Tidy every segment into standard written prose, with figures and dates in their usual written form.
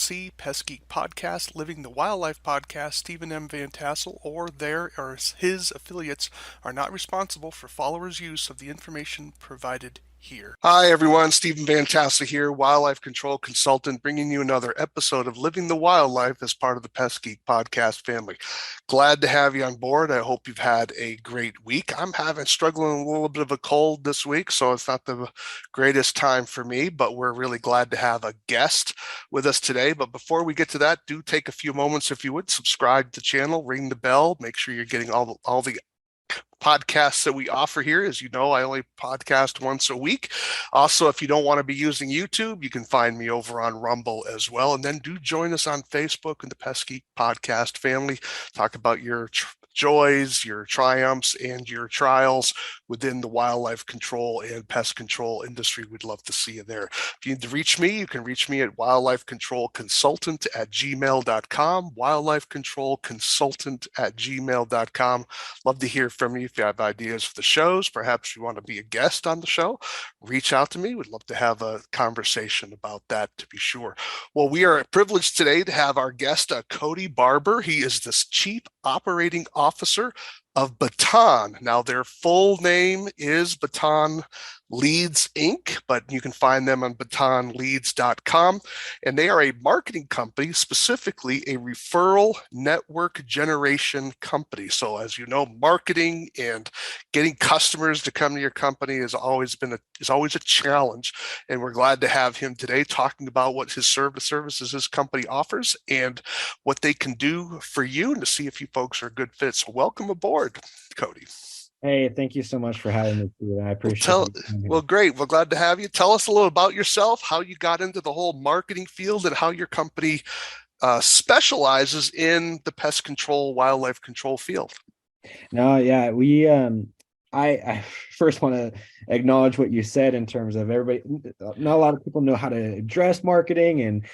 LLC, Pest Geek Podcast, Living the Wildlife Podcast, Stephen M. Vantassel, or their or his affiliates are not responsible for followers' use of the information provided here. Hi, everyone. Stephen Vantassel here, wildlife control consultant, bringing you another episode of Living the Wildlife as part of the Pest Geek Podcast family. Glad to have you on board. I hope you've had a great week. I'm struggling with a little bit of a cold this week, so it's not the greatest time for me, but we're really glad to have a guest with us today. But before we get to that, do take a few moments, if you would, subscribe to the channel, ring the bell, make sure you're getting all the podcasts that we offer here. As you know, I only podcast once a week. Also, if you don't want to be using YouTube, you can find me over on Rumble as well. And then do join us on Facebook in the Pest Geek Podcast family. Talk about your joys, your triumphs, and your trials within the wildlife control and pest control industry. We'd love to see you there. If you need to reach me, you can reach me at wildlifecontrolconsultant@gmail.com, wildlifecontrolconsultant@gmail.com. Love to hear from you. If you have ideas for the shows, perhaps you want to be a guest on the show, reach out to me. We'd love to have a conversation about that, to be sure. Well, we are privileged today to have our guest, Cody Barbour. He is the Chief Operating Officer of Baton. Now, their full name is Baton Leads Inc., but you can find them on batonleads.com. And they are a marketing company, specifically a referral network generation company. So as you know, marketing and getting customers to come to your company is always a challenge. And we're glad to have him today talking about what his services his company offers and what they can do for you, and to see if you folks are a good fit. So welcome aboard, Cody. Hey, thank you so much for having me, Steve. I appreciate it. Well, great. We're glad to have you. Tell us a little about yourself, how you got into the whole marketing field, and how your company specializes in the pest control, wildlife control field. No, yeah, I first want to acknowledge what you said in terms of everybody. Not a lot of people know how to address marketing, and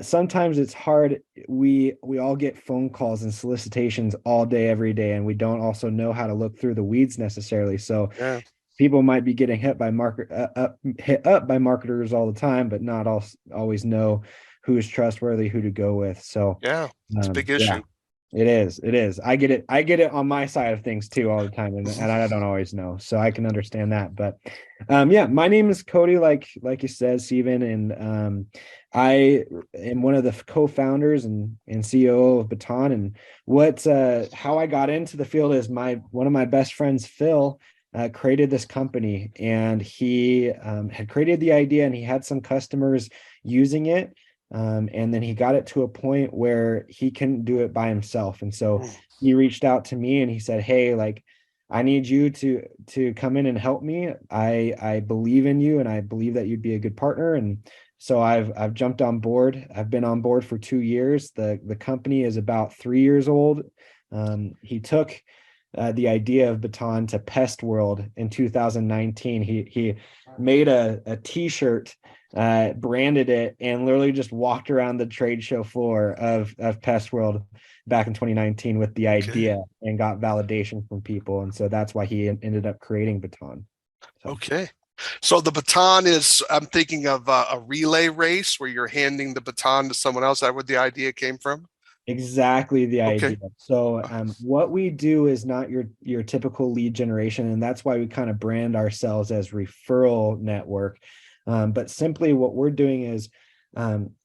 sometimes it's hard. We all get phone calls and solicitations all day, every day, and we don't also know how to look through the weeds necessarily. So Yeah. people might be getting hit up by marketers all the time, but not always know who's trustworthy, who to go with. So Yeah, it's a big yeah. issue. It is. It is. I get it on my side of things too all the time, and I don't always know, so I can understand that. But yeah, my name is Cody, like you said, Stephen, and I am one of the co-founders and CEO of Baton. And how I got into the field is one of my best friends, Phil, created this company, and he had created the idea, and he had some customers using it. And then he got it to a point where he couldn't do it by himself. And so he reached out to me and he said, hey, like, I need you to come in and help me. I believe in you, and I believe that you'd be a good partner. And so I've jumped on board. I've been on board for 2 years. The company is about 3 years old. He took the idea of Baton to Pest World in 2019. He made a t-shirt, branded it, and literally just walked around the trade show floor of Pest World back in 2019 with the idea, and got validation from people. And so that's why he ended up creating Baton. Okay. So the baton is, I'm thinking of a relay race where you're handing the baton to someone else. Is that where the idea came from? Exactly the Okay. idea. So what we do is not your typical lead generation, and that's why we kind of brand ourselves as referral network. But simply what we're doing is,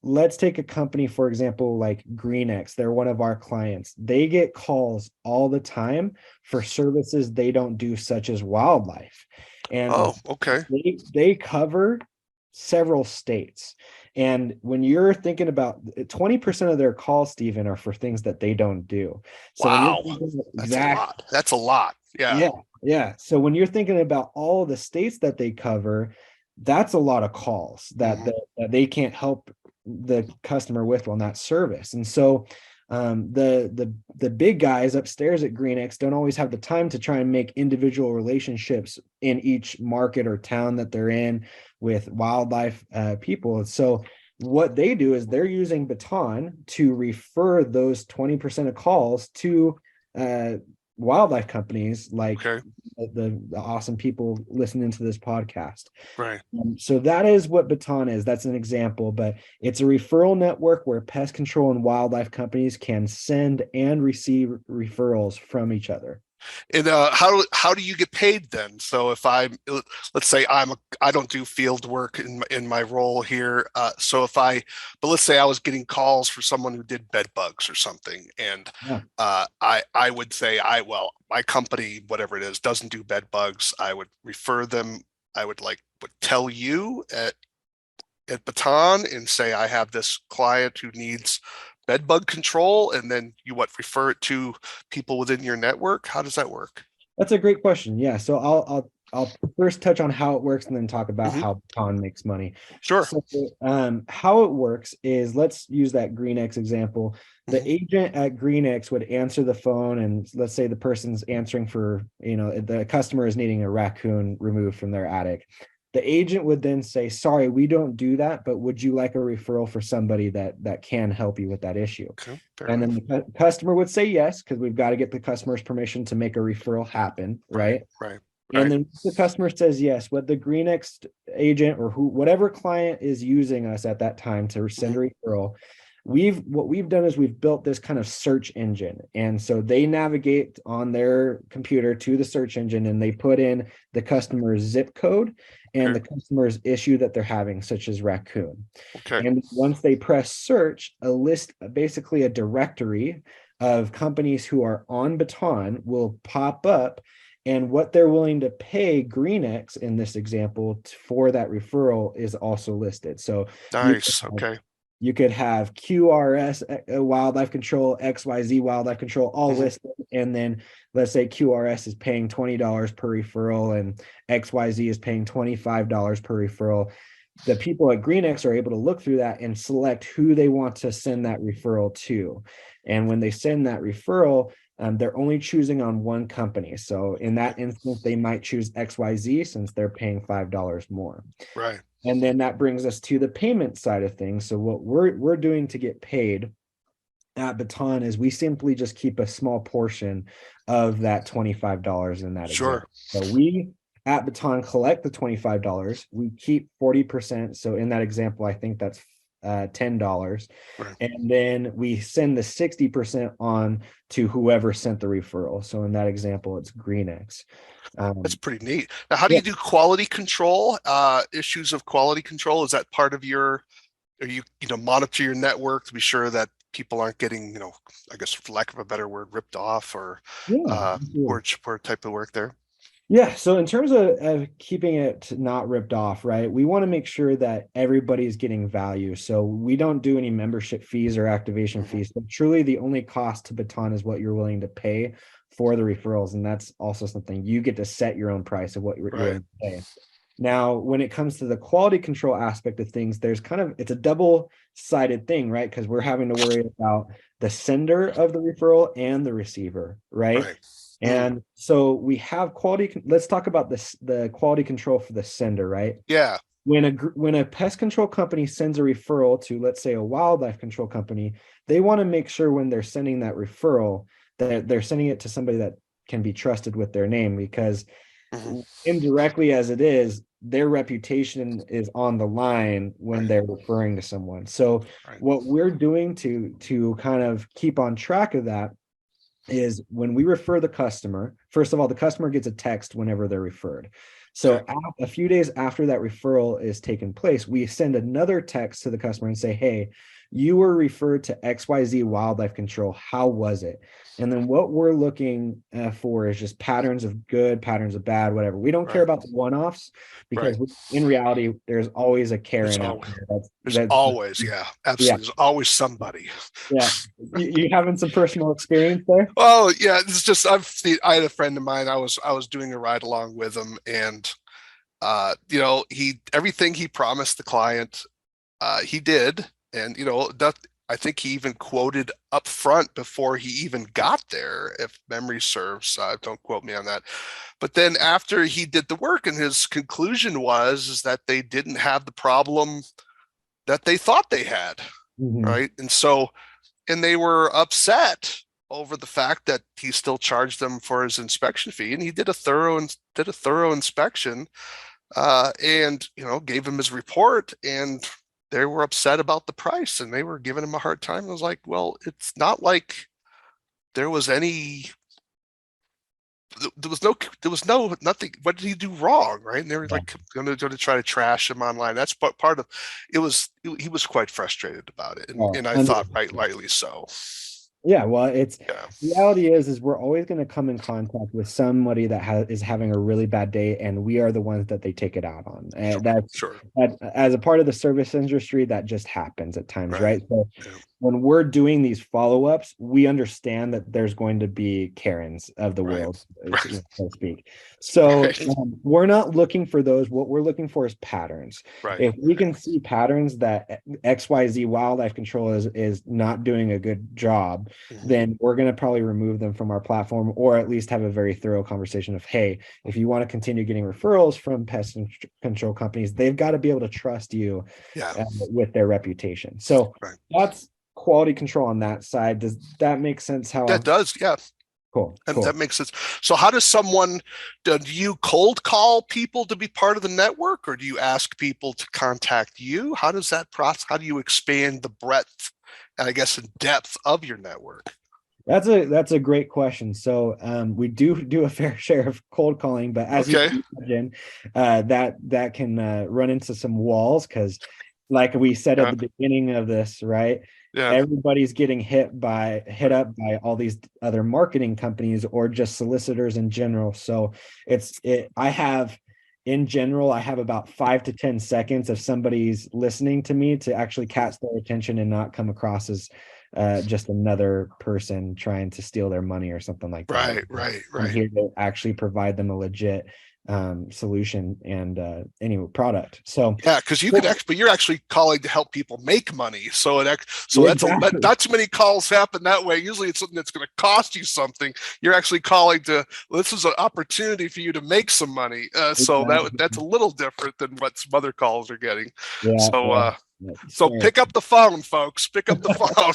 let's take a company, for example, like GreenX. They're one of our clients. They get calls all the time for services they don't do, such as wildlife. And okay. they cover several states. And when you're thinking about 20% of their calls, Stephen, are for things that they don't do. So Wow. That's a lot. That's a lot. Yeah. Yeah. So when you're thinking about all the states that they cover, that's a lot of calls that they can't help the customer with on that service. And so the big guys upstairs at GreenX don't always have the time to try and make individual relationships in each market or town that they're in with wildlife people. And so what they do is they're using Baton to refer those 20% of calls to wildlife companies like Okay. the awesome people listening to this podcast. Right. So that is what Baton is. That's an example, but it's a referral network where pest control and wildlife companies can send and receive referrals from each other. And how do you get paid then? So if let's say I don't do field work in my role here. So but let's say I was getting calls for someone who did bed bugs or something, and Yeah. I would say my company, whatever it is, doesn't do bed bugs. I would refer them. I would tell you at Baton and say I have this client who needs bed bug control, and then you refer it to people within your network. How does that work? That's a great question. Yeah. So I'll first touch on how it works and then talk about Hmm. how Baton makes money. Sure. So how it works is, let's use that GreenX example. The Hmm. agent at GreenX would answer the phone, and let's say the person's answering for, the customer is needing a raccoon removed from their attic. The agent would then say, sorry, we don't do that, but would you like a referral for somebody that can help you with that issue? Okay, fair And enough. then the customer would say yes, because we've got to get the customer's permission to make a referral happen, Right, right? right, And right. then the customer says yes, what the GreenX agent or whatever client is using us at that time to send Hmm. a referral, what we've done is we've built this kind of search engine. And so they navigate on their computer to the search engine, and they put in the customer's zip code and Okay, the customer's issue that they're having, such as raccoon. okay, And once they press search, a list, basically a directory of companies who are on Baton, will pop up, and what they're willing to pay GreenX in this example for that referral is also listed. So you nice. Okay. you could have QRS wildlife control, XYZ wildlife control, all Hmm. listed. And then let's say QRS is paying $20 per referral and XYZ is paying $25 per referral. The people at GreenX are able to look through that and select who they want to send that referral to. And when they send that referral, they're only choosing on one company. So in that instance, they might choose XYZ since they're paying $5 more. Right. And then that brings us to the payment side of things. So what we're doing to get paid at Baton is we simply just keep a small portion of that $25 in that Sure. example. So we at Baton collect the $25. We keep 40%. So in that example, I think that's $10. Right. And then we send the 60% on to whoever sent the referral. So in that example, it's GreenX. That's Um, pretty neat. Now, how do yeah, you do quality control? Issues of quality control, is that part of or monitor your network to be sure that people aren't getting, I guess for lack of a better word, ripped off or yeah, poor type of work there? yeah. So in terms of keeping it not ripped off, right? We want to make sure that everybody's getting value. So we don't do any membership fees or activation Hmm. fees, but truly the only cost to Baton is what you're willing to pay for the referrals. And that's also something you get to set your own price of what you're Right. willing to pay. Now, when it comes to the quality control aspect of things, it's a double-sided thing, right? Because we're having to worry about the sender of the referral and the receiver, right? Right. Mm. And so we have let's talk about the quality control for the sender, right? Yeah. When a pest control company sends a referral to, let's say, a wildlife control company, they want to make sure when they're sending that referral that they're sending it to somebody that can be trusted with their name, because Hmm. indirectly as it is, their reputation is on the line when Right. they're referring to someone. So Right. what we're doing to kind of keep on track of that is, when we refer the customer, first of all, the customer gets a text whenever they're referred. Okay. So a few days after that referral is taken place, we send another text to the customer and say, hey, you were referred to XYZ Wildlife Control. How was it? And then what we're looking for is just patterns of good, patterns of bad, whatever. We don't care Right. about the one-offs, Right. because in reality, there's always a There's Karen out always there. there's always, yeah, Yeah, absolutely. There's always somebody. yeah. You having some personal experience there? Oh yeah, it's just I had a friend of mine. I was doing a ride along with him, and he everything he promised the client, he did, and that I think he even quoted up front before he even got there, if memory serves. Don't quote me on that. But then after he did the work, and his conclusion was is that they didn't have the problem that they thought they had, Mhm. right? And they were upset over the fact that he still charged them for his inspection fee, and he did a thorough inspection, and gave him his report, and they were upset about the price, and they were giving him a hard time. I was like, well, it's not like there was any there was no nothing. What did he do wrong, right? And they were like going to try to trash him online. That's part of it. Was he was quite frustrated about it, and I thought rightly so. Yeah, well, it's Yeah, reality is we're always going to come in contact with somebody that is having a really bad day, and we are the ones that they take it out on. And sure. that as a part of the service industry, that just happens at times, right? So Yeah. when we're doing these follow-ups, we understand that there's going to be Karens of the world, so to speak. So we're not looking for those. What we're looking for is patterns. If we can see patterns that XYZ wildlife control is not doing a good job, then we're going to probably remove them from our platform, or at least have a very thorough conversation of, hey, if you want to continue getting referrals from pest control companies, they've got to be able to trust you with their reputation. So that's quality control on that side. Does that make sense? That does, yeah. Cool. That makes sense. So how does do you cold call people to be part of the network, or do you ask people to contact you? How does that process, how do you expand the breadth and I guess in depth of your network? That's a great question. So we do a fair share of cold calling, but as you can imagine, that can run into some walls, because like we said at the beginning of this, right? Yeah. Everybody's getting hit up by all these other marketing companies or just solicitors in general. So I have about 5 to 10 seconds if somebody's listening to me to actually catch their attention and not come across as just another person trying to steal their money or something like that. Right. I'm here to actually provide them a legit solution and anyway product. So yeah, because you're actually calling to help people make money. So that's not too many calls happen that way. Usually it's something that's going to cost you something. You're actually calling this is an opportunity for you to make some money. So that's a little different than what some other calls are getting. Yeah, so pick up the phone, folks. Pick up the phone.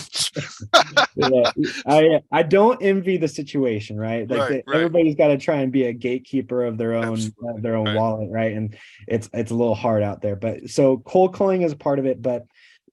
I don't envy the situation, right? Like everybody's got to try and be a gatekeeper of their own wallet, right? And it's a little hard out there. But so cold calling is a part of it, but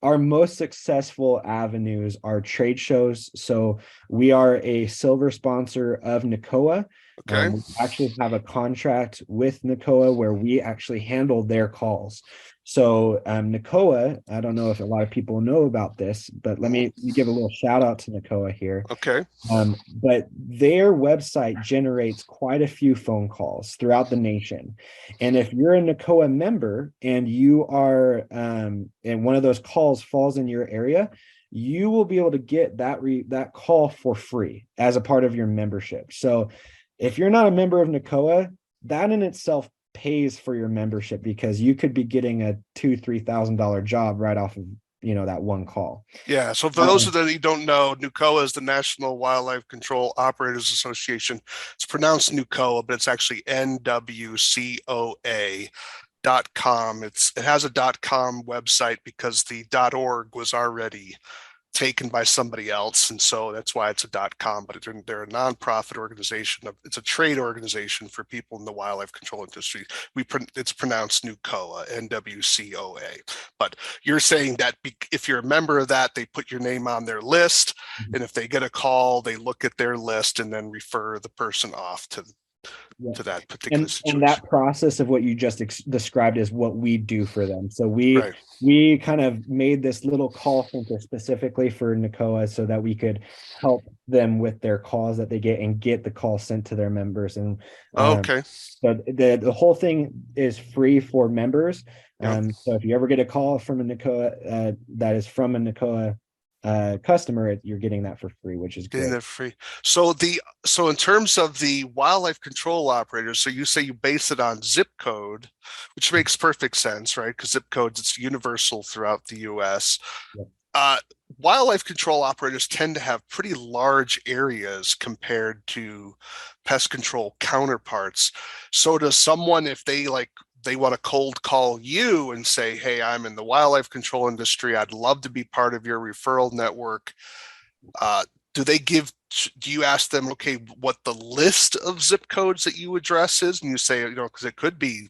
our most successful avenues are trade shows. So we are a silver sponsor of NACOA. We actually have a contract with NACOA where we actually handle their calls. So NACOA, I don't know if a lot of people know about this, but let me give a little shout out to NACOA here. But their website generates quite a few phone calls throughout the nation. And if you're a NACOA member and you are, and one of those calls falls in your area, you will be able to get that call for free as a part of your membership. So if you're not a member of NACOA, that in itself pays for your membership, because you could be getting a $2,000-$3,000 job right off of that one call. Yeah. So for those of you who don't know, NACOA is the National Wildlife Control Operators Association. It's pronounced NACOA, but it's actually NWCOA.com. It has a .com website because the .org was already taken by somebody else, and so that's why it's a .com. But they're a nonprofit organization. It's a trade organization for people in the wildlife control industry. It's pronounced NUCOA, NWCOA. But you're saying that if you're a member of that, they put your name on their list, and if they get a call, they look at their list and then refer the person off to that particular situation. And that process of what you just described is what we do for them. So we kind of made this little call center specifically for NACOA so that we could help them with their calls that they get and get the call sent to their members. And so the whole thing is free for members. So if you ever get a call from a NACOA that is from a NACOA customer, you're getting that for free, which is great. That free. So in terms of the wildlife control operators, so you say you base it on zip code, which makes perfect sense, right? Because zip codes, it's universal throughout the US. Wildlife control operators tend to have pretty large areas compared to pest control counterparts. So does someone, if they want to cold call you and say, hey, I'm in the wildlife control industry, I'd love to be part of your referral network, do they give do you ask them, okay, what the list of zip codes that you address is? And you say, because it could be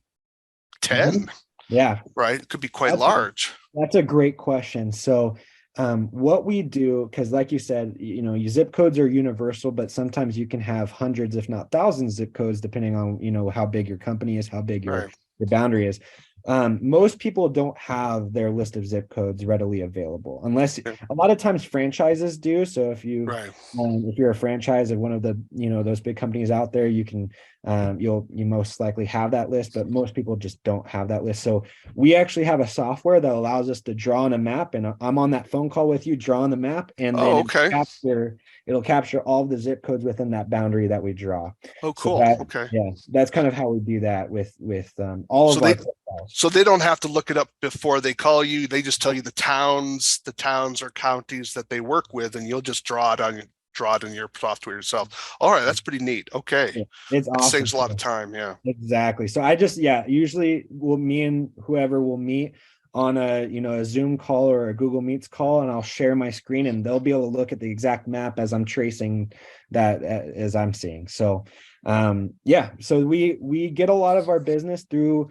10, Yeah, right? It could be quite that's large. that's a great question. So what we do, because like you said, your zip codes are universal, but sometimes you can have hundreds, if not thousands, zip codes, depending on, how big your company is, how big your Right. boundary is. Most people don't have their list of zip codes readily available, unless Yeah. a lot of times franchises do. So Right. if you're a franchise of one of the, those big companies out there, you can, you most likely have that list, but most people just don't have that list. So we actually have a software that allows us to draw on a map, and I'm on that phone call with you, draw on the map, and then Oh, okay. it'll capture all of the zip codes within that boundary that we draw. Oh, So cool. Okay. that's kind of how we do that with all So of our they profiles. so they don't have to look it up before they call you. They just tell you the towns or counties that they work with, and you'll just draw it in your software yourself. All right, that's pretty neat. Okay. Yeah, it's That awesome. saves a lot of time. Yeah. Exactly. So usually me and whoever will meet on a Zoom call or a Google Meets call, and I'll share my screen, and they'll be able to look at the exact map as I'm tracing that as I'm seeing. So so we get a lot of our business through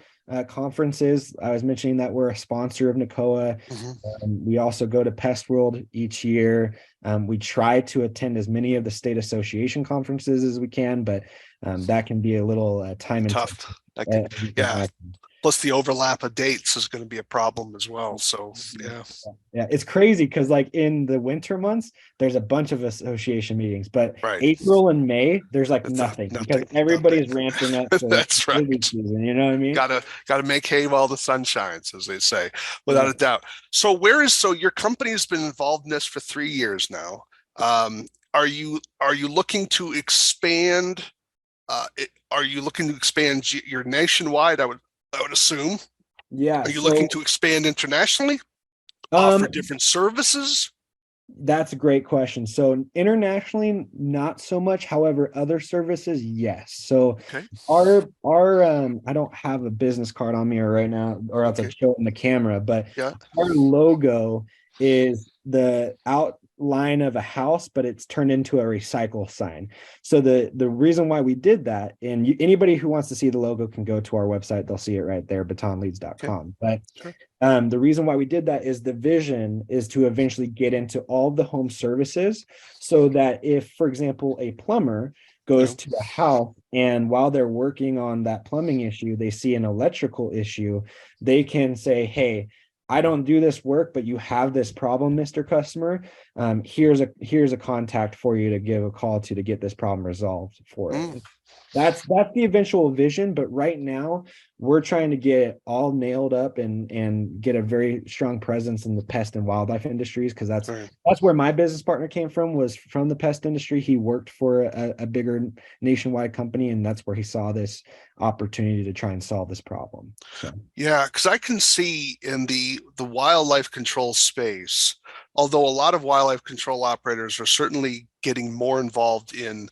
conferences. I was mentioning that we're a sponsor of NACOA. Mm-hmm. We also go to Pest World each year. We try to attend as many of the state association conferences as we can, but that can be a little time intensive. Tough. That could, As you can yeah. imagine. Plus the overlap of dates is going to be a problem as well. So yeah. Yeah, it's crazy because like in the winter months, there's a bunch of association meetings, but Right. April and May, there's like It's nothing because nothing. everybody's ramping up for That's busy right. season. You know what I mean? Gotta make hay while the sun shines, as they say, without Yeah. a doubt. So your company's been involved in this for 3 years now. Are you looking to expand? Are you looking to expand your nationwide? I would assume. Yeah. Are you looking to So expand internationally? Offer um different services? that's a great question. So internationally, not so much. However, other services, yes. So Okay. our I don't have a business card on me right now, or else I'd Okay. show it in the camera, but Yeah. our logo is the outline of a house, but it's turned into a recycle sign. So the reason why we did that, and anybody who wants to see the logo can go to our website, they'll see it right there, Okay. batonleads.com. But Sure. the reason why we did that is the vision is to eventually get into all the home services, so that if, for example, a plumber Yeah. goes to a house and while they're working on that plumbing issue, they see an electrical issue, they can say, hey, I don't do this work, but you have this problem, Mr. Customer. Here's a contact for you to give a call to get this problem resolved for Mm. it. That's the eventual vision, but right now we're trying to get it all nailed up and get a very strong presence in the pest and wildlife industries, because All right. that's where my business partner came from, was from the pest industry. He worked for a bigger nationwide company, and that's where he saw this opportunity to try and solve this problem. So Yeah, because I can see in the wildlife control space, although a lot of wildlife control operators are certainly getting more involved in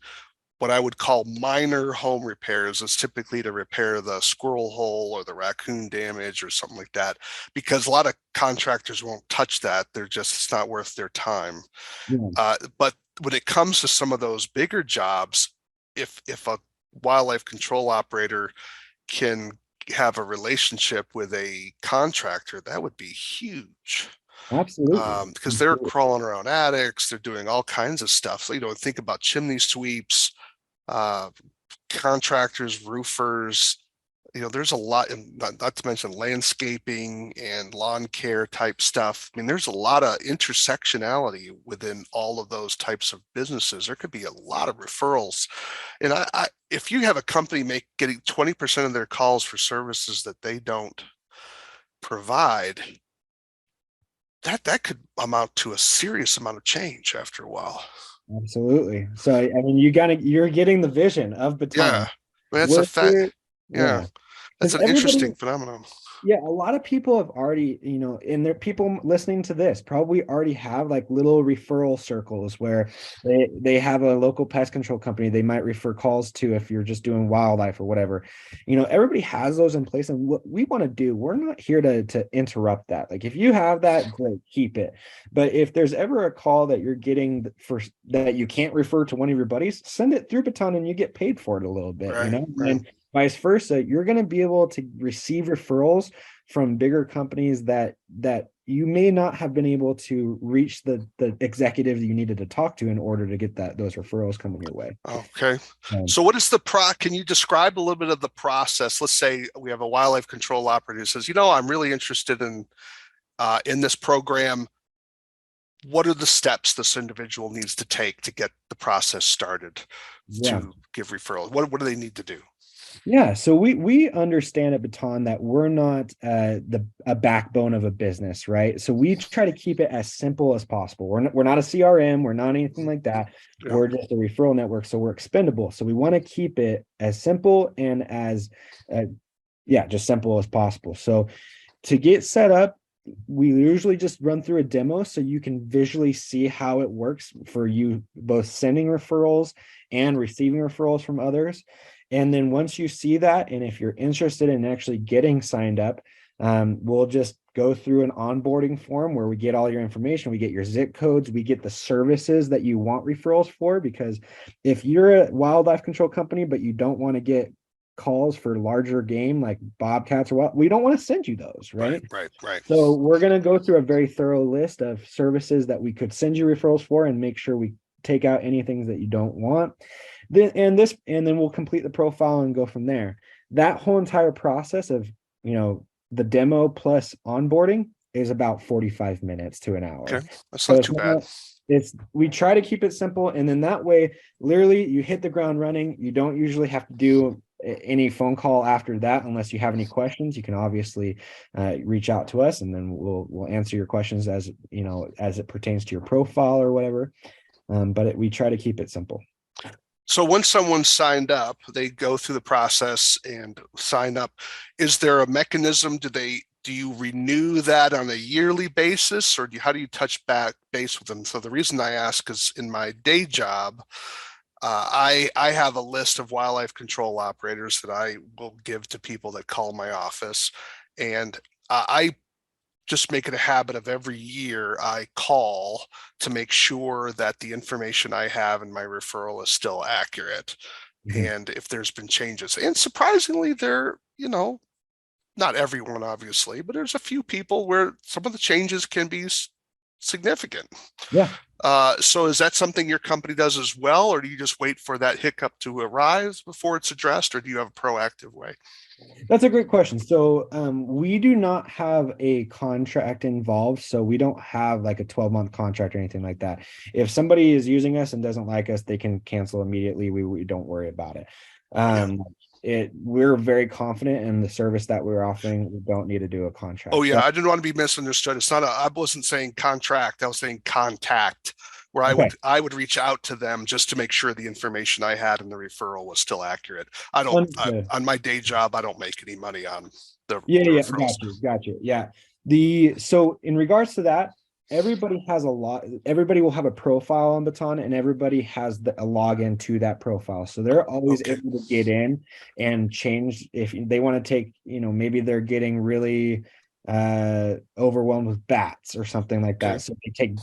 what I would call minor home repairs, is typically to repair the squirrel hole or the raccoon damage or something like that, because a lot of contractors won't touch that. It's not worth their time. yeah, But when it comes to some of those bigger jobs, if a wildlife control operator can have a relationship with a contractor, that would be huge. absolutely. Because they're crawling around attics, they're doing all kinds of stuff. So, think about chimney sweeps, uh, contractors, roofers. There's a lot, and not to mention landscaping and lawn care type stuff. I mean, there's a lot of intersectionality within all of those types of businesses. There could be a lot of referrals. And if you have a company getting 20% of their calls for services that they don't provide, that could amount to a serious amount of change after a while. Absolutely. So I mean, you're getting the vision of Yeah, Baton. I mean, that's a We're fact. here, Yeah, yeah, that's because an interesting phenomenon. Yeah, a lot of people have already, and there people listening to this probably already have like little referral circles where they have a local pest control company they might refer calls to if you're just doing wildlife or whatever. Everybody has those in place, and what we want to do, we're not here to interrupt that. Like if you have that, great, keep it. But if there's ever a call that you're getting for that you can't refer to one of your buddies, send it through Baton and you get paid for it a little bit, Right, right. and vice versa, you're going to be able to receive referrals from bigger companies that you may not have been able to reach the executive that you needed to talk to in order to get those referrals coming your way. Okay. So what is can you describe a little bit of the process? Let's say we have a wildlife control operator who says, I'm really interested in this program. What are the steps this individual needs to take to get the process started to give referrals? What do they need to do? Yeah, so we understand at Baton that we're not a backbone of a business, right? So we try to keep it as simple as possible. We're not a CRM, we're not anything like that. Yeah. We're just a referral network, so we're expendable. So we want to keep it as simple and as just simple as possible. So to get set up, we usually just run through a demo so you can visually see how it works for you, both sending referrals and receiving referrals from others. And then once you see that, and if you're interested in actually getting signed up, we'll just go through an onboarding form where we get all your information. We get your zip codes, we get the services that you want referrals for, because if you're a wildlife control company, but you don't want to get calls for larger game like bobcats or what, we don't want to send you those, right? Right. So we're going to go through a very thorough list of services that we could send you referrals for and make sure we take out any things that you don't want. And then we'll complete the profile and go from there. That whole entire process of, the demo plus onboarding is about 45 minutes to an hour. Okay, that's not too bad. We try to keep it simple, and then that way, literally, you hit the ground running. You don't usually have to do any phone call after that unless you have any questions. You can obviously reach out to us, and then we'll answer your questions as it pertains to your profile or whatever. But we try to keep it simple. So once someone's signed up, they go through the process and sign up. Is there a mechanism? Do you renew that on a yearly basis, or how do you touch base with them? So the reason I ask is in my day job, I have a list of wildlife control operators that I will give to people that call my office, and I just make it a habit of every year I call to make sure that the information I have in my referral is still accurate. Mm-hmm. And if there's been changes, and surprisingly, not everyone obviously, but there's a few people where some of the changes can be significant. Yeah. So is that something your company does as well, or do you just wait for that hiccup to arise before it's addressed, or do you have a proactive way? That's a great question. So we do not have a contract involved. So we don't have like a 12-month contract or anything like that. If somebody is using us and doesn't like us, they can cancel immediately. We don't worry about it. We're very confident in the service that we're offering. We don't need to do a contract. Oh yeah, I didn't want to be misunderstood. I wasn't saying contract, I was saying contact, where I would reach out to them just to make sure the information I had in the referral was still accurate. On my day job, I don't make any money on the referrals. Got you. Yeah. So in regards to that, everybody will have a profile on Baton, and everybody has a login to that profile. So they're always able to get in and change if they want to take, maybe they're getting really overwhelmed with bats or something like that. So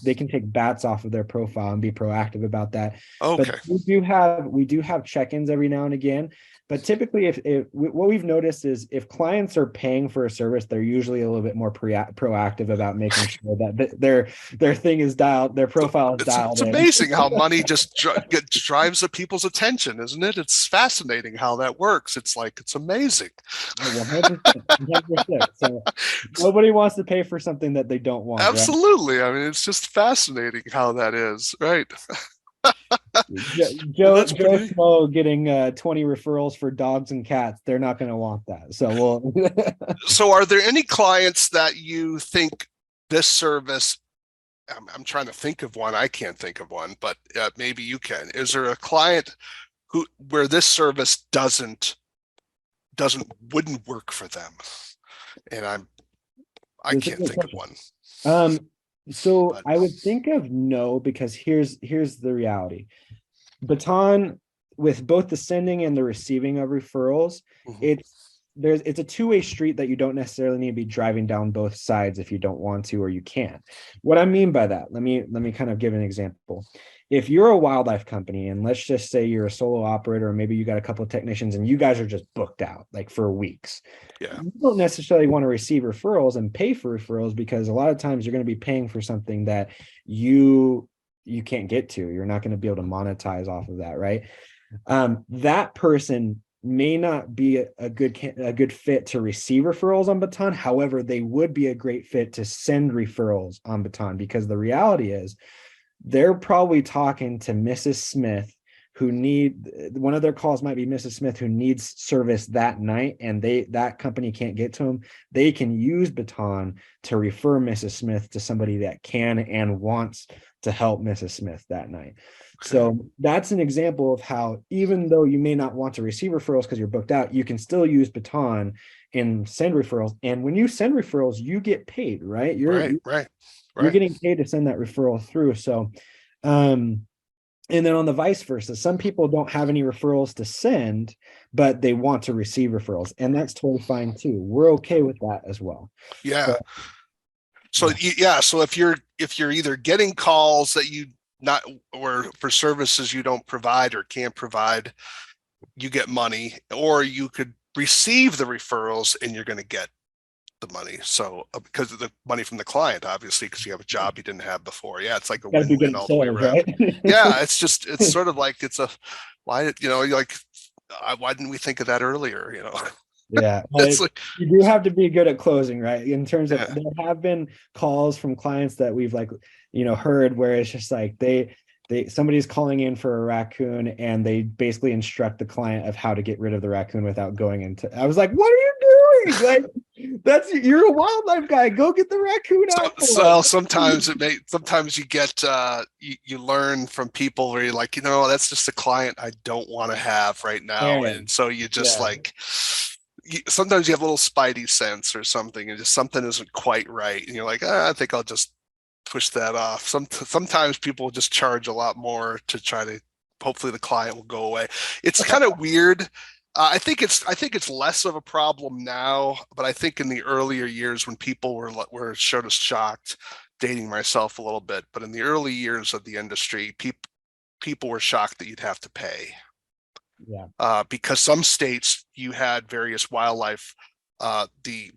they can take bats off of their profile and be proactive about that. But we do have check-ins every now and again. But typically, if what we've noticed is if clients are paying for a service, they're usually a little bit more proactive about making sure that their thing is dialed, their profile is dialed. It's amazing how money just drives the people's attention, isn't it? It's fascinating how that works. It's amazing. 100%. So nobody wants to pay for something that they don't want. Absolutely. Right? I mean, it's just fascinating how that is, right? Joe Schmo getting 20 referrals for dogs and cats. They're not going to want that. So So are there any clients that you think this service, I'm trying to think of one, I can't think of one, but maybe you can. Is there a client where this service wouldn't work for them? And I That's a can't good think of question. one. So But I would think of no, because here's the reality. Baton, with both the sending and the receiving of referrals, mhm, it's a two-way street that you don't necessarily need to be driving down both sides if you don't want to or you can't. What I mean by that, let me kind of give an example. If you're a wildlife company and let's just say you're a solo operator, or maybe you got a couple of technicians and you guys are just booked out like for weeks, yeah, you don't necessarily want to receive referrals and pay for referrals, because a lot of times you're going to be paying for something that you can't get to. You're not going to be able to monetize off of that, right? That person may not be a good fit to receive referrals on Baton. However, they would be a great fit to send referrals on Baton, because the reality is they're probably talking to Mrs. Smith, who need one of their calls might be Mrs. Smith, who needs service that night, and that company can't get to them. They can use Baton to refer Mrs. Smith to somebody that can and wants to help Mrs. Smith that night. okay, So that's an example of how, even though you may not want to receive referrals because you're booked out, you can still use Baton and send referrals. And when you send referrals, you get paid, right? right, right, You're right. getting paid to send that referral through. So, um, and then on the vice versa, some people don't have any referrals to send, but they want to receive referrals, and that's totally fine too. We're okay with that as well. Yeah. So, So yeah, yeah, so if you're either getting calls that you not or for services you don't provide or can't provide, you get money, or you could receive the referrals and you're going to get the money. So because of the money from the client, obviously, because you have a job you didn't have before. Yeah, it's like a got to be win-win good at all the way sales, around. right? Yeah, it's sort of like it's a why did like why didn't we think of that earlier? Yeah, It's like you do have to be good at closing, right? In terms of, yeah, there have been calls from clients that we've like, heard where it's just like somebody's calling in for a raccoon and they basically instruct the client of how to get rid of the raccoon without going into. I was like, what are you doing? Like, you're a wildlife guy. Go get the raccoon so, out for us. so sometimes you get you learn from people where you're like, that's just a client I don't want to have right now. And And so you just yeah, like sometimes you have a little spidey sense or something, and just something isn't quite right. And you're like, I think I'll just push that off. Sometimes people just charge a lot more to try to hopefully the client will go away. It's kind of weird. I think it's less of a problem now, but I think in the earlier years when people were sort of shocked, dating myself a little bit, but in the early years of the industry, people were shocked that you'd have to pay yeah, because some states you had various wildlife the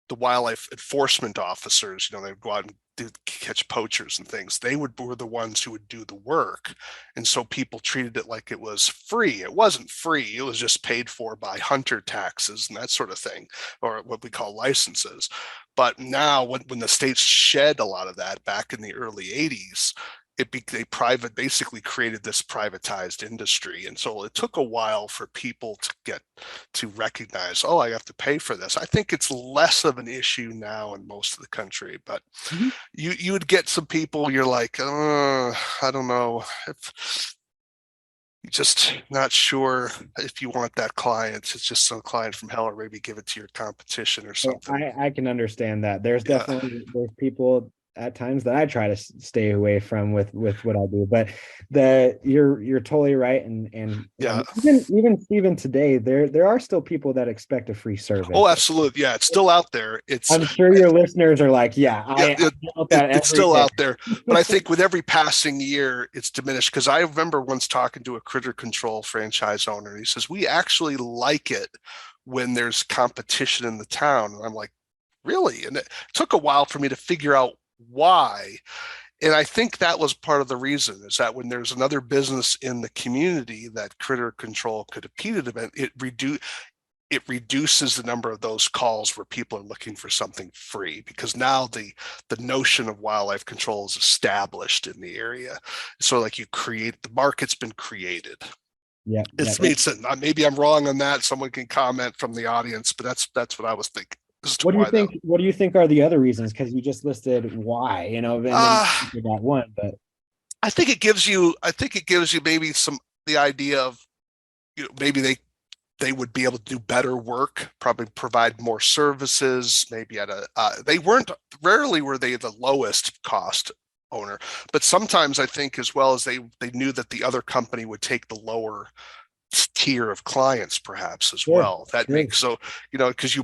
the wildlife enforcement officers, they'd go out and catch poachers and things. They were the ones who would do the work. And so people treated it like it was free. It wasn't free. It was just paid for by hunter taxes and that sort of thing, or what we call licenses. But now when the states shed a lot of that back in the early 80s, they basically created this privatized industry. And so it took a while for people to get to recognize, oh, I have to pay for this. I think it's less of an issue now in most of the country, but Mhm. you would get some people you're like, I don't know if you're just not sure if you want that client. It's just some client from hell, or maybe give it to your competition or something. I can understand that. Yeah. There's people at times that I try to stay away from with what I do, but you're totally right. And Yeah. even today, there are still people that expect a free Oh, service. absolutely. Yeah. It's still out there. I'm sure your listeners are like, yeah, Yeah, I deal with that it's every still day. out there, but I think with every passing year, it's diminished. Because I remember once talking to a critter control franchise owner, and he says we actually like it when there's competition in the town. And I'm like, really? And it took a while for me to figure out why. And I think that was part of the reason, is that when there's another business in the community that critter control could compete at event, it reduces the number of those calls where people are looking for something free, because now the notion of wildlife control is established in the area. So like the market's been created. Yeah, yeah. It's made sense. Maybe I'm wrong on that. Someone can comment from the audience, but that's what I was thinking as to What do you why that. think? What do you think are the other reasons? Because you just listed why, and then Uh you got one, but I think it gives you maybe the idea of, maybe they would be able to do better work, probably provide more services, maybe at rarely were they the lowest cost owner, but sometimes I think as well as they knew that the other company would take the lower tier of clients perhaps as Sure, well. That sure. makes, so because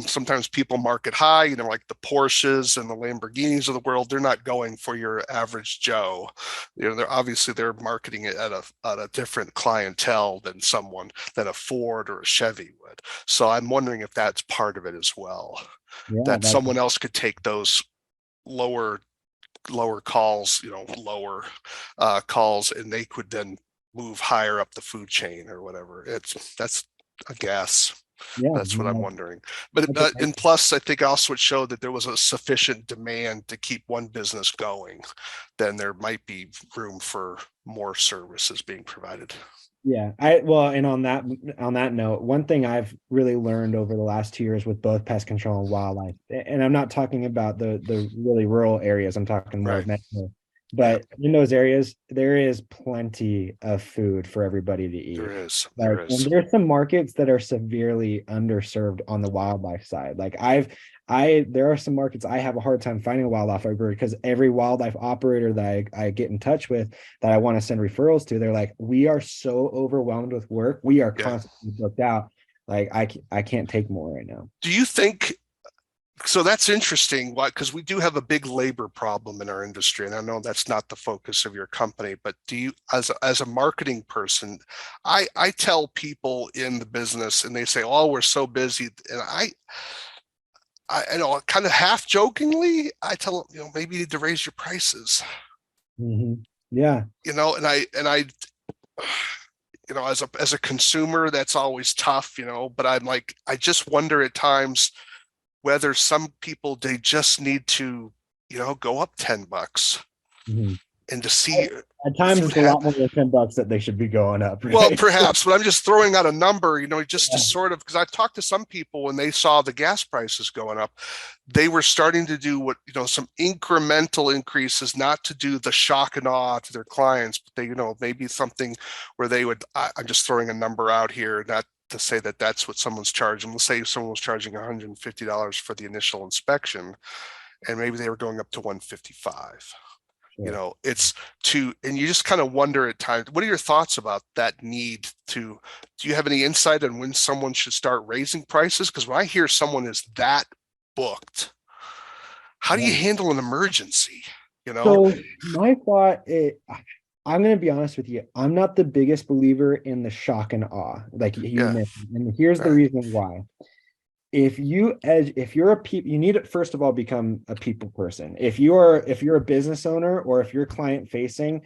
sometimes people market high, like the Porsches and the Lamborghinis of the world. They're not going for your average Joe. They're marketing it at a different clientele than a Ford or a Chevy would. So I'm wondering if that's part of it as well, Yeah, that that's someone else could take those lower calls, lower calls, and they could then move higher up the food chain or whatever. That's a guess. yeah, That's what I'm wondering. But that's a great. and plus, I think also it showed that there was a sufficient demand to keep one business going. Then there might be room for more services being provided. Yeah, and on that note, one thing I've really learned over the last 2 years with both pest control and wildlife, and I'm not talking about the really rural areas, I'm talking more Right. of metro, Yeah, but in those areas, there is plenty of food for everybody to there eat. is. There Like, and is. there's some markets that are severely underserved on the wildlife side. Like there are some markets I have a hard time finding a wildlife operator because every wildlife operator that I get in touch with that I want to send referrals to, they're like, we are so overwhelmed with work. We are Yeah. constantly booked out. Like I can't take more right now. Do you think so? That's interesting. Why? Because we do have a big labor problem in our industry, and I know that's not the focus of your company. But do you, as a marketing person, I tell people in the business, and they say, "Oh, we're so busy," and I know, kind of half jokingly, I tell them, maybe you need to raise your prices. Yeah. And I as a consumer, that's always tough, but I'm like, I just wonder at times whether some people, they just need to, go up $10 Mhm. and to see At times, what it's a lot happens. more than $10 that they should be going up, Well, right? perhaps, but I'm just throwing out a number, just to Yeah. sort of, because I talked to some people when they saw the gas prices going up, they were starting to do some incremental increases, not to do the shock and awe to their clients, but they, maybe something where they would, I'm just throwing a number out here, not to say that that's what someone's charging. Let's say someone was charging $150 for the initial inspection, and maybe they were going up to 155. Sure. It's and you just kind of wonder at times, what are your thoughts about that need to, do you have any insight on when someone should start raising prices? Because when I hear someone is that booked, how do you Yeah. handle an emergency? You know? So my thought, I'm going to be honest with you. I'm not the biggest believer in the shock and awe, like you Yeah. mentioned. And here's the Right. reason why. If you're a people, you need to first of all become a people person. If you're a business owner or if you're client facing,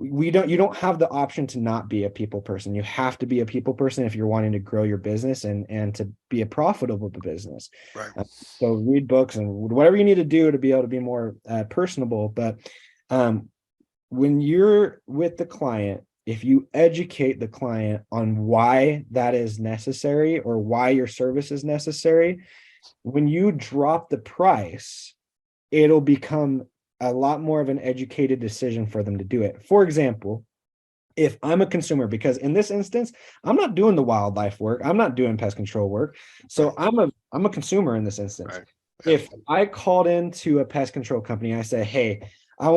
you don't have the option to not be a people person. You have to be a people person if you're wanting to grow your business and to be a profitable business. Right. So read books and whatever you need to do to be able to be more personable. But um, when you're with the client, if you educate the client on why that is necessary or why your service is necessary, when you drop the price, it'll become a lot more of an educated decision for them to do it. For example, if I'm a consumer, because in this instance, I'm not doing the wildlife work, I'm not doing pest control work. So Right. I'm a consumer in this instance. Right. Yeah. If I called into a pest control company, I said, hey, I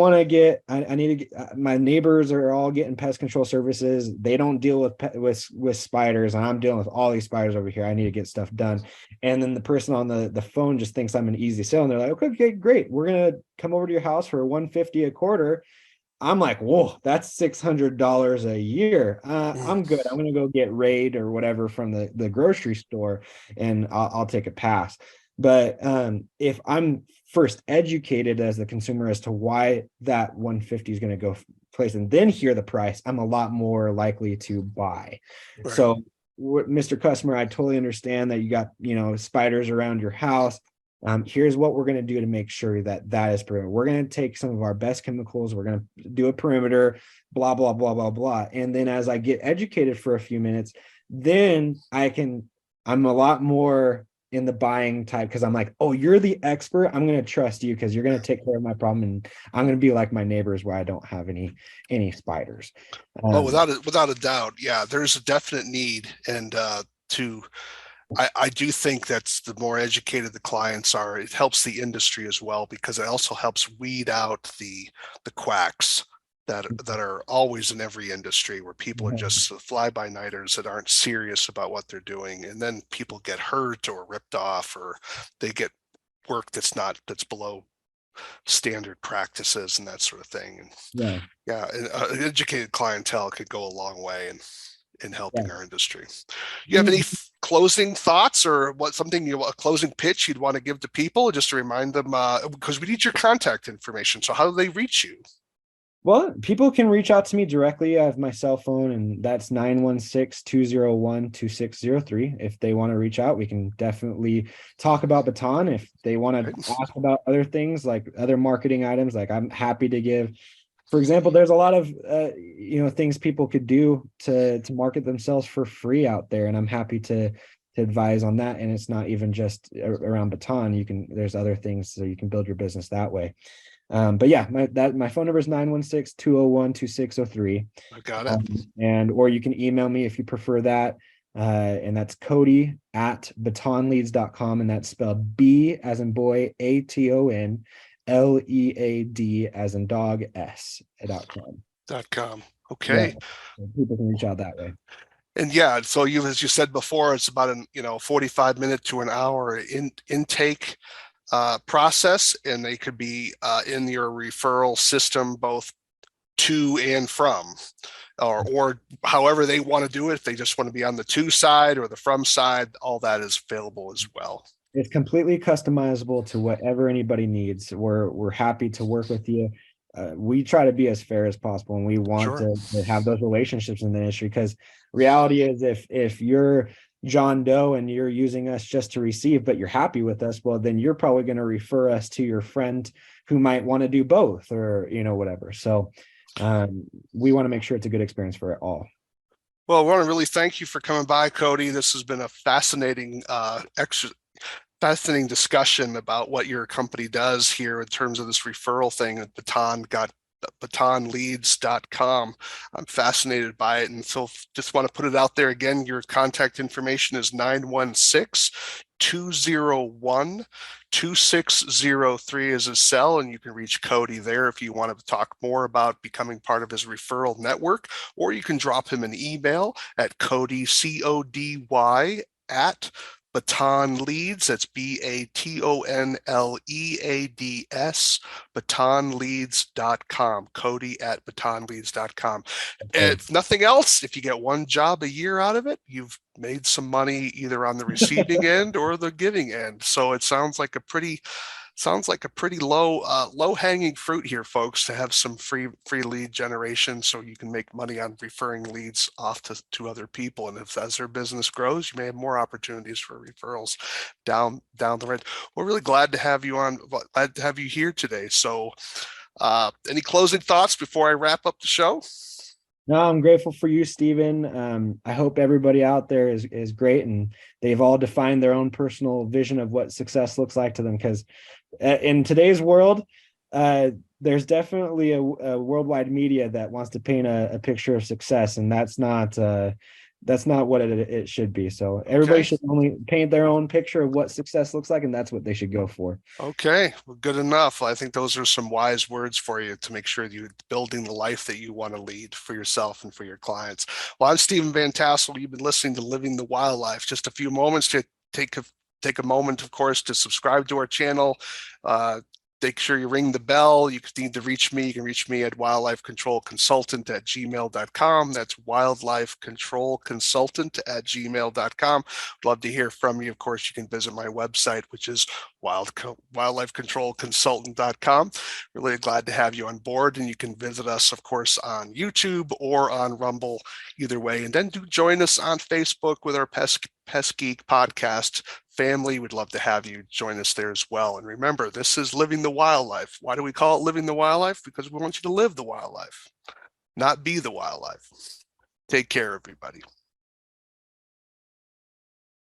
need to get, my neighbors are all getting pest control services. They don't deal with spiders, and I'm dealing with all these spiders over here. I need to get stuff done. And then the person on the phone just thinks I'm an easy sell. And they're like, okay, great. We're going to come over to your house for $150 a quarter. I'm like, whoa, that's $600 a year. I'm good. I'm gonna go get Raid or whatever from the grocery store, and I'll take a pass. But if I'm first educated as the consumer as to why that 150 is going to go place, and then hear the price, I'm a lot more likely to buy. Right. So, Mr. Customer, I totally understand that you got spiders around your house. Here's what we're going to do to make sure that that is perimeter. We're going to take some of our best chemicals. We're going to do a perimeter, blah, blah, blah, blah, blah. And then as I get educated for a few minutes, then I'm a lot more in the buying type because I'm like, oh, you're the expert. I'm going to trust you because you're going to take care of my problem, and I'm going to be like my neighbors where I don't have any spiders. Well, Um, without a doubt, yeah, there's a definite need, and to I do think that's the more educated the clients are, it helps the industry as well because it also helps weed out the quacks that are always in every industry where people are just fly-by-nighters that aren't serious about what they're doing, and then people get hurt or ripped off, or they get work that's below standard practices and that sort of thing. And yeah, yeah, an educated clientele could go a long way in yeah. helping our industry. You have any closing thoughts or a closing pitch you'd want to give to people just to remind them, because we need your contact information. So how do they reach you? Well, people can reach out to me directly. I have my cell phone, and that's 916-201-2603. If they want to reach out, we can definitely talk about Baton. If they want to Right? ask about other things like other marketing items, like I'm happy to give. For example, there's a lot of things people could do to market themselves for free out there, and I'm happy to advise on that. And it's not even just around Baton. There's other things so you can build your business that way. But yeah, my phone number is 916-201-2603. I got it. Or you can email me if you prefer that. And that's Cody at batonleads.com. And that's spelled B as in boy, ATON, LEAD as in dog, S.com. .com. Yeah. Okay. So people can reach out that way. And yeah, so as you said before, it's about 45 minute to an hour intake process, and they could be in your referral system both to and from, or however they want to do it. If they just want to be on the to side or the from side, all that is available as well. It's completely customizable to whatever anybody needs. We're happy to work with you. We try to be as fair as possible, and we want Sure. to have those relationships in the industry. Because reality is, if you're John Doe and you're using us just to receive, but you're happy with us, well, then you're probably going to refer us to your friend who might want to do both, or whatever. So we want to make sure it's a good experience for all. Well, I want to really thank you for coming by, Cody. This has been a fascinating discussion about what your company does here in terms of this referral thing at batonleads.com. I'm fascinated by it. And so just want to put it out there again. Your contact information is 916-201-2603 is his cell, and you can reach Cody there if you want to talk more about becoming part of his referral network, or you can drop him an email at Cody, CODY, at Baton Leads, that's BATONLEADS, batonleads.com, Cody at batonleads.com. Okay. If nothing else, if you get one job a year out of it, you've made some money either on the receiving end or the giving end. So it sounds like a pretty low hanging fruit here, folks, to have some free lead generation so you can make money on referring leads off to other people. And as their business grows, you may have more opportunities for referrals down the road. We're really glad to have you here today. So any closing thoughts before I wrap up the show? No, I'm grateful for you, Stephen. I hope everybody out there is great, and they've all defined their own personal vision of what success looks like to them. Because in today's world, there's definitely a worldwide media that wants to paint a picture of success, and that's not what it should be. So everybody Okay. should only paint their own picture of what success looks like, and that's what they should go for. Okay, well, good enough. I think those are some wise words for you to make sure you're building the life that you want to lead for yourself and for your clients. Well, I'm Stephen Vantassel. You've been listening to Living the Wildlife. Just a few moments to take a moment, of course, to subscribe to our channel. Make sure you ring the bell. You need to reach me. You can reach me at wildlifecontrolconsultant@gmail.com. That's wildlifecontrolconsultant@gmail.com. Love to hear from you. Of course, you can visit my website, which is wildlifecontrolconsultant.com. Really glad to have you on board. And you can visit us, of course, on YouTube or on Rumble, either way. And then do join us on Facebook with our Pest Geek podcast family. We'd love to have you join us there as well. And remember, this is Living the Wildlife. Why do we call it Living the Wildlife? Because we want you to live the wildlife, not be the wildlife. Take care, everybody.